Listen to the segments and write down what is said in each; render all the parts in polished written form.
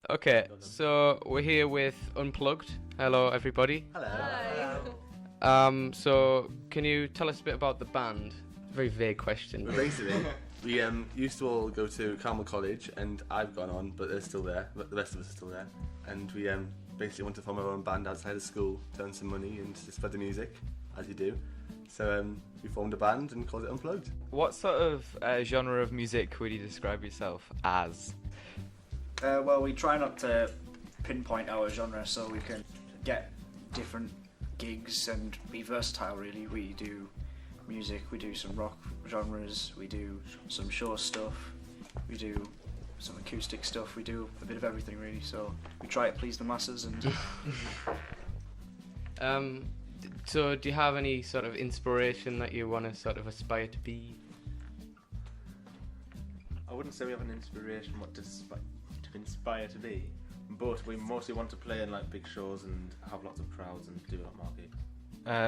Okay, so we're here with Unplugged. Hello, everybody. Hello. Hi. So can you tell us a bit about the band? Very vague question. Basically, we used to all go to Carmel College, and I've gone on, but they're still there. But the rest of us are still there, and we basically want to form our own band outside of school, to earn some money, and to spread the music, as you do. So we formed a band and called it Unplugged. What sort of genre of music would you describe yourself as? Well, we try not to pinpoint our genre so we can get different gigs and be versatile, really. We do music, we do some rock genres, we do some show stuff, we do some acoustic stuff, we do a bit of everything, really. So we try to please the masses. And So do you have any sort of inspiration that you want to sort of aspire to be? I wouldn't say we have an inspiration what to inspire to be, but we mostly want to play in like big shows and have lots of crowds and do a lot more gigs.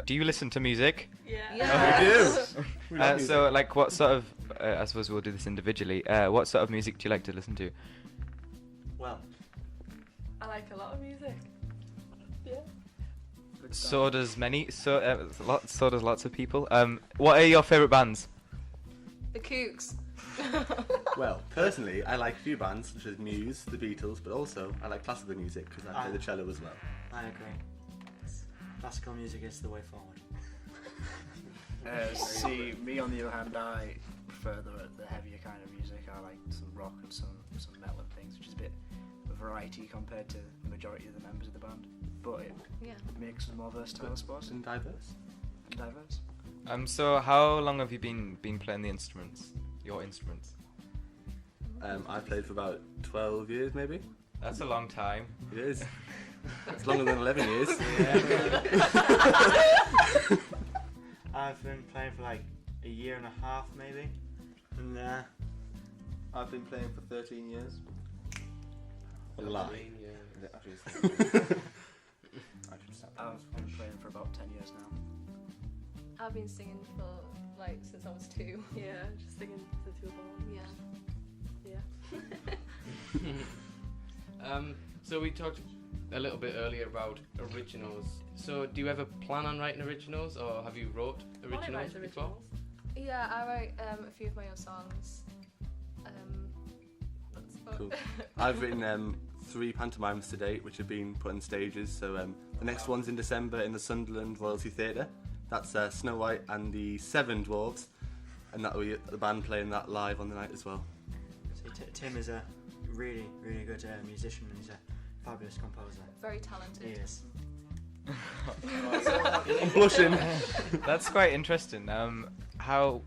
Do you listen to music? Yeah. We do. So, like, what sort of? I suppose we'll do this individually. What sort of music do you like to listen to? Well, I like a lot of music. Yeah. So does many. So does lots of people. What are your favourite bands? The Kooks. well, personally, I like a few bands such as Muse, the Beatles, but also I like classical music because I play the cello as well. I agree. Classical music is the way forward. see, me on the other hand, I prefer the heavier kind of music. I like some rock and some metal and things, which is a bit of variety compared to the majority of the members of the band. But it makes us more versatile, I suppose. And diverse. So how long have you been playing the instruments? Your instruments? I played for about 12 years, maybe. That's a long time. It is. It's longer than 11 years. I've been playing for like a year and a half, maybe. And I've been playing for 13 years. A lie. I've been playing for about 10 years now. I've been singing for like since I was 2. Yeah, just singing the two of them. Yeah. So we talked a little bit earlier about originals. So do you ever plan on writing originals, or have you wrote originals I write before? originals. Yeah, I write a few of my own songs. That's fun. Cool. I've written 3 pantomimes to date, which have been put on stages. So the next one's in December in the Sunderland Royalty Theatre. That's Snow White and the 7 Dwarves, and that'll be the band playing that live on the night as well. see, Tim is a really, really good musician, and he's a fabulous composer. Very talented. He is. I'm blushing. That's quite interesting.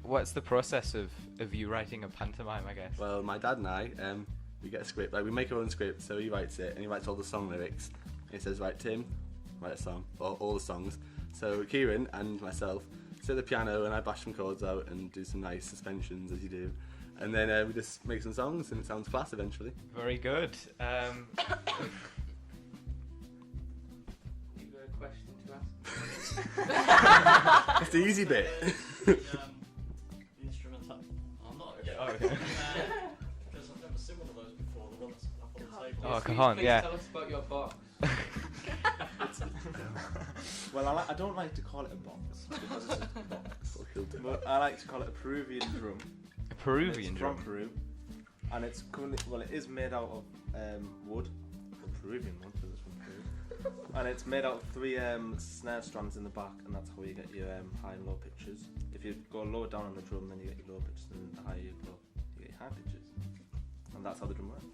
What's the process of you writing a pantomime, I guess? Well, my dad and I, we get a script. Like, we make our own script, so he writes it, and he writes all the song lyrics. And he says, right, Tim, write a song, or all the songs. So Kieran and myself sit at the piano, and I bash some chords out and do some nice suspensions, as you do. And then we just make some songs, and it sounds class eventually. Very good. You got a question to ask? It's the easy bit. The instruments I'm not okay. Oh, okay. Because I've never seen one of those before, the one that's up on the table. Oh, Yes, come on, please yeah. Tell us about your box. Well, I don't like to call it a box because it's a box, but I like to call it a Peruvian drum. A Peruvian It's drum. from Peru, and it's currently, well, it is made out of wood, Peruvian wood, because it's from Peru, and it's made out of 3 snare strands in the back, and that's how you get your high and low pitches. If you go lower down on the drum, then you get your low pitches, and the higher you go, you get your high pitches, and that's how the drum works.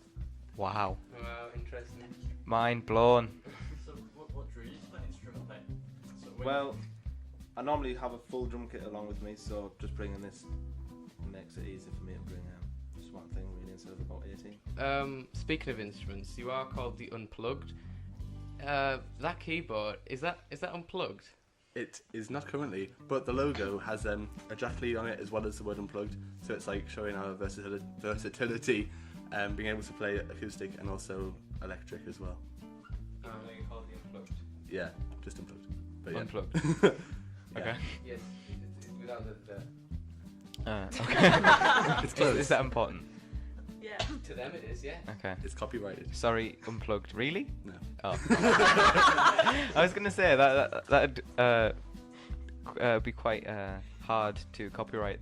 Wow. Wow, interesting. Mind blown. So what drew you to that instrument then? So Well, I normally have a full drum kit along with me, so just bringing this makes it easy for me to bring just one thing really instead of about 18. Speaking of instruments, you are called the Unplugged. That keyboard, is that unplugged? It is not currently, but the logo has a jack lead on it as well as the word Unplugged, so it's like showing our versatility, being able to play acoustic and also electric as well. You called the Unplugged. Yeah, just Unplugged. But yeah. Unplugged. Yeah. Okay. Yes, without the. Okay. It's close. Is that important? Yeah. To them it is, yeah. Okay. It's copyrighted. Sorry, Unplugged. Really? No. Oh. I was gonna say that'd be quite hard to copyright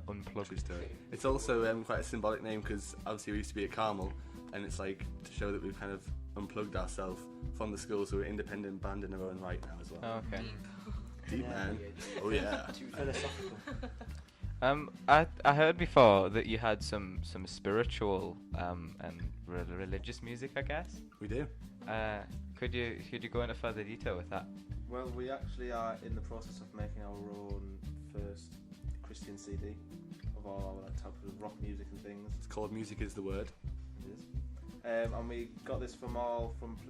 Unplugged. True story. It's also quite a symbolic name because obviously we used to be at Carmel, and it's like to show that we've kind of unplugged ourselves from the school, so we're an independent band in our own right now as well. Oh, okay. Deep, Yeah. man. Oh yeah. Philosophical. I heard before that you had some spiritual and religious music, I guess. We do. Could you go into further detail with that? Well, we actually are in the process of making our own first Christian CD of all our type of rock music and things. It's called Music Is the Word. It is. And we got this from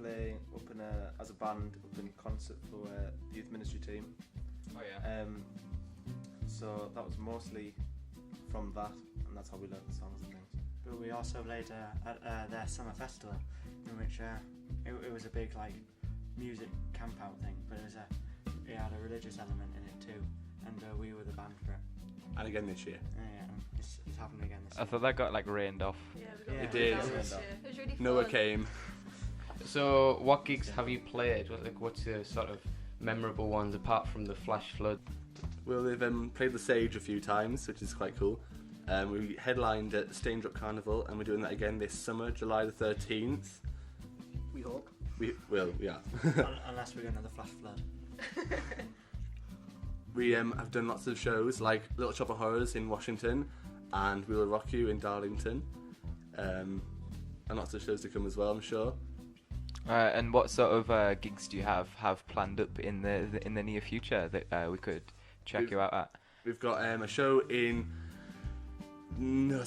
playing up in as a band up in concert for a youth ministry team. Oh yeah. So that was mostly from that, and that's how we learned the songs and things. But we also played at their summer festival, in which it was a big like music camp out thing, but it had a religious element in it too, and we were the band for it. And again this year. Yeah, it's happening again this I thought that got like rained off. Yeah, we got Yeah. It did. that this year. It was really fun. Noah came. So, what gigs have you played? What's the sort of memorable ones apart from the Flash Flood? Well, they've played the Sage a few times, which is quite cool. We headlined at Staindrop Carnival, and we're doing that again this summer, July the 13th. We hope. We will, yeah. Unless we get another flash flood. We have done lots of shows, like Little Shop of Horrors in Washington, and We Will Rock You in Darlington, and lots of shows to come as well, I'm sure. And what sort of gigs do you have planned up in the near future that we could check you out at? We've got a show it's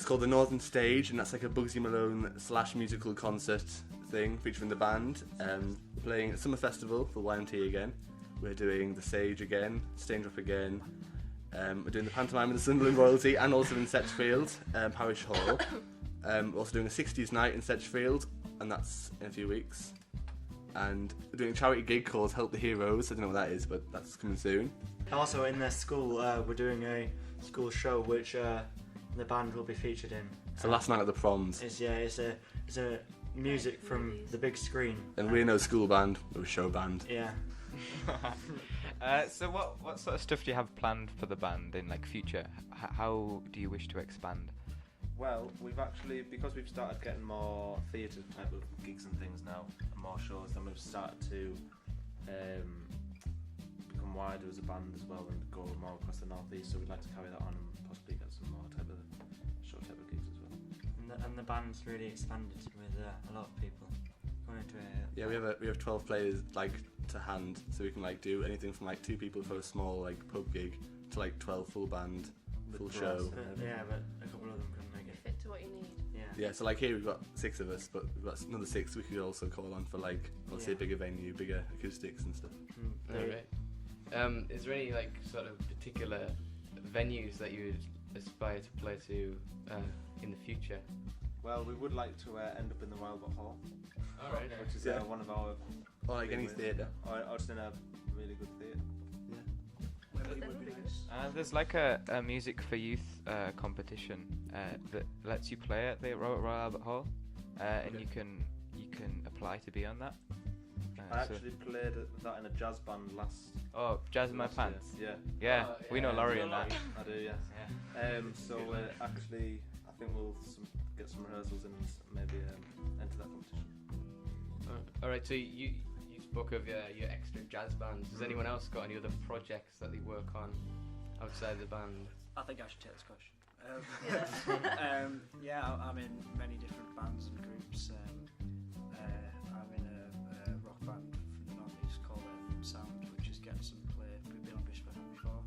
called the Northern Stage, and that's like a Bugsy Malone / musical concert thing featuring the band. We're playing at Summer Festival for YMT again. We're doing the Sage again, Staindrop again. We're doing the pantomime in the Sunderland Royalty and also in Setchfield, Parish Hall. We're also doing a 60s night in Setchfield, and that's in a few weeks. And we're doing a charity gig called Help the Heroes. I don't know what that is, but that's coming soon. Also in their school, we're doing a school show which the band will be featured in. It's the last night of the proms. It's a music from the big screen. And we're no school band, we're a show band. Yeah. So what sort of stuff do you have planned for the band in like future? How do you wish to expand? Well, we've actually, because we've started getting more theatre type of gigs and things now, and more shows, then we've started to become wider as a band as well and go more across the northeast. So we'd like to carry that on and possibly get some more type of show type of gigs as well. And the band's really expanded with a lot of people going into it. Yeah, we have 12 players like to hand, so we can like do anything from like 2 people for a small like pub gig to like 12 full band, full With show. brass. Yeah, but a couple of them couldn't make it. Fit to what you need. Yeah. Yeah, so like here we've got 6 of us, but we've got another 6 we could also call on for like, let's say, Yeah. bigger venue, bigger acoustics and stuff. Alright. Is there any like sort of particular venues that you would aspire to play to in the future? Well, we would like to end up in the Wildwood Hall, Alright. which is Yeah. one of our, Or like any theatre. or just in a really good theatre. Wembley would be nice. There's like a music for youth competition that lets you play at the Royal Albert Hall, and you can apply to be on that. I so- actually played that in a jazz band last. Oh, Jazz in My last year. Pants. Yeah, Yeah, Oh, we know yeah. Laurie You in know that. I do. Yeah. So actually, I think we'll get some rehearsals and maybe enter that competition. Alright, so you spoke of your extra jazz bands. Has anyone else got any other projects that they work on outside the band? I think I should take this question. Yeah. I'm in many different bands and groups. I'm in a rock band from the northeast called Sound, which is getting some play. We've been on Bishopton before.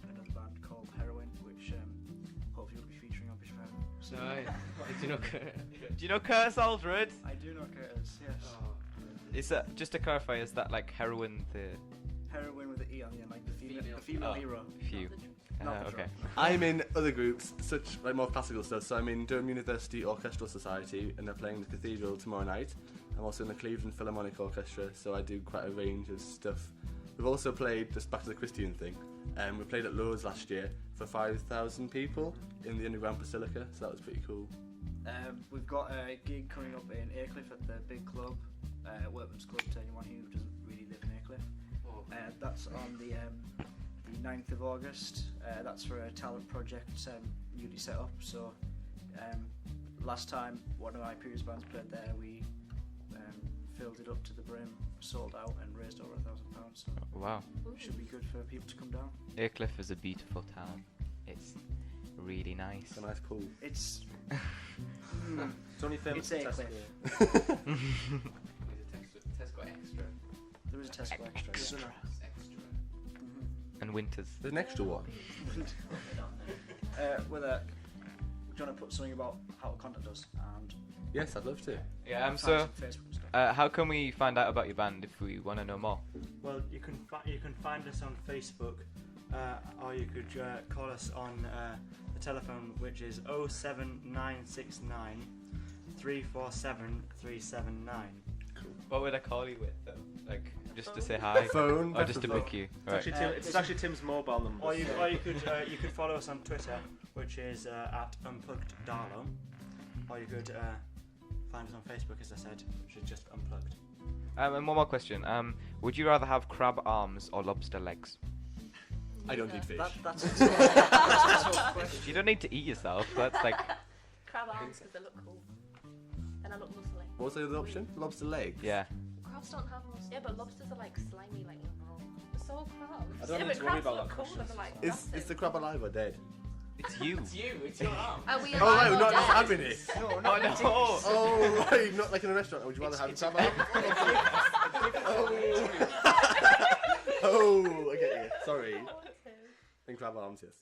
Another band called Heroin, which hopefully will be featuring on Bishopton. So Do you know? Do you know Curtis Aldred? I do know Curtis. Yes. Oh, Is that, just to clarify, is that like heroin the Heroin with the E on the end, like the female Oh. hero. few? Not the Okay. drum. I'm in other groups, such like more classical stuff. So I'm in Durham University Orchestral Society, and they're playing the Cathedral tomorrow night. I'm also in the Cleveland Philharmonic Orchestra, so I do quite a range of stuff. We've also played, just back to the Christian thing, we played at Lowe's last year for 5,000 people in the underground basilica, so that was pretty cool. We've got a gig coming up in Aycliffe at the big club, Workman's Club, to anyone who doesn't really live in Aycliffe. Oh. That's on the 9th of August. That's for a talent project newly set up. So last time one of my previous bands played there, we filled it up to the brim, sold out, and raised over £1,000. So Wow. should be good for people to come down. Aycliffe is a beautiful town. It's really nice. It's a nice pool. It's It's only famous It's for Aycliffe. Tesco. Tesco Extra. There is a Tesco extra. Extra. And Winters. There's an extra one. Do you want to put something about how to contact us and Yes, I'd love to. Yeah, find so some Facebook and stuff? how can we find out about your band if we want to know more? Well, you can find us on Facebook, or you could call us on the telephone, which is 07969 347 379. What would I call you with though? Like just to say hi, Phone. or just to book you? Right. It's actually Tim's mobile number. Or you could follow us on Twitter, which is at Unplugged Darlow, or you could find us on Facebook, as I said, which is just Unplugged. And one more question. Would you rather have crab arms or lobster legs? I don't eat fish. That's a tough question. You don't need to eat yourself. That's like Crab arms because they look cool. And I look muscly. What was the other option? Lobster legs. yeah. Crabs don't have muscles. Yeah, but lobsters are like slimy, like so are crabs. I don't yeah, need but to worry crabs about look that cool question. and they're like Is massive. the crab alive or dead? It's you. It's you. It's your arm. Are we Oh, right, alive we're or not dead? just having it. No, Oh not no. Oh, right, not like in a restaurant. Would you rather have crab arms? Oh, I get you. Sorry. Oh, okay. And crab arms, yes.